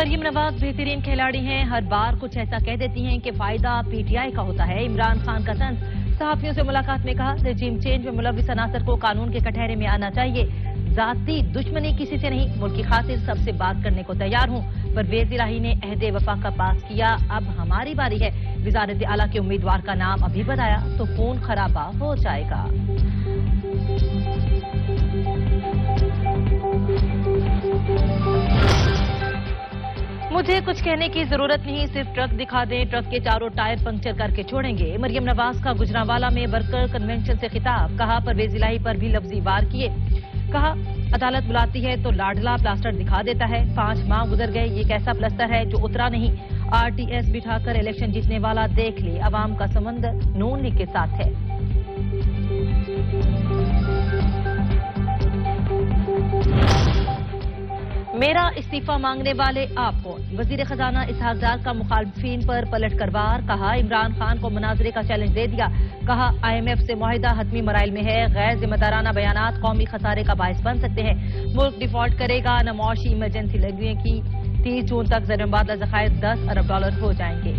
मरियम नवाज बेहतरीन खिलाड़ी हैं, हर बार कुछ ऐसा कह देती हैं कि फायदा पीटीआई का होता है। इमरान खान का तंज, सहाफियों से मुलाकात में कहा रजीम चेंज में मुलविस अनासर को कानून के कटहरे में आना चाहिए। जाती दुश्मनी किसी से नहीं, मुल्क की खातिर सबसे बात करने को तैयार हूं। परवेज इलाही ने अहदे वफा का पास किया, अब हमारी बारी है। वजारत आला के उम्मीदवार का नाम अभी बताया तो खून खराबा हो जाएगा। मुझे कुछ कहने की जरूरत नहीं, सिर्फ ट्रक दिखा दें, ट्रक के चारों टायर पंक्चर करके छोड़ेंगे। मरियम नवाज का गुजरांवाला में वर्कर कन्वेंशन से खिताब, कहा परवेज इलाही पर भी लफ्जी वार किए। कहा अदालत बुलाती है तो लाडला प्लास्टर दिखा देता है। 5 माह गुजर गए, ये कैसा प्लास्टर है जो उतरा नहीं। आरटीएस बिठाकर इलेक्शन जीतने वाला देख ले, अवाम का समंदर नून लीग के साथ है। मेरा इस्तीफा मांगने वाले आप कौन? वजीर खजाना इसहाक डार का मुखालफिन पर पलट वार, कहा इमरान खान को मुनाजरे का चैलेंज दे दिया। कहा IMF से मुआहिदा हतमी मराइल में है, गैर जिम्मेदाराना बयानात कौमी खसारे का बायस बन सकते हैं। मुल्क डिफॉल्ट करेगा, नमौशी इमरजेंसी लगेगी। 30 जून तक ज़र मुबादला ज़खायर $10 अरब हो जाएंगे।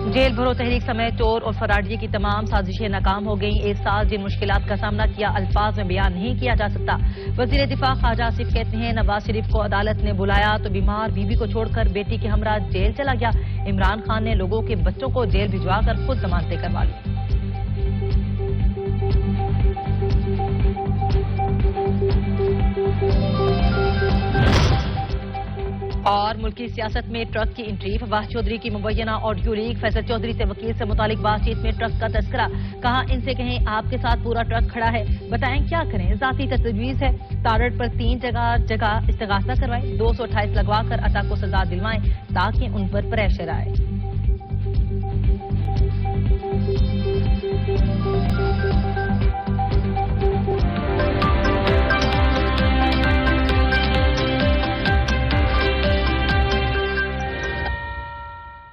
जेल भरो तहरीक समेत चोर और फराडिये की तमाम साजिशें नाकाम हो गईं। एक साल जिन मुश्किलात का सामना किया, अल्फाज में बयान नहीं किया जा सकता। वजीर दिफा ख्वाजा आसिफ कहते हैं नवाज शरीफ को अदालत ने बुलाया तो बीमार बीवी को छोड़कर बेटी के हमरा जेल चला गया। इमरान खान ने लोगों के बच्चों को जेल भिजवा कर खुद जमानतें करवा ली। और मुल्की सियासत में ट्रक की एंट्री, फवाद चौधरी की मुबैना ऑडियो लीक, फैसल चौधरी से वकील से मुतालिक बातचीत में ट्रक का तस्करा। कहा इनसे कहें आपके साथ पूरा ट्रक खड़ा है, बताएं क्या करें, जाती तजवीज है। तारड़ पर 3 जगह इस्तिगासा करवाएं, 228 लगवा कर अता को सजा दिलवाएं ताकि उन पर प्रेशर आए।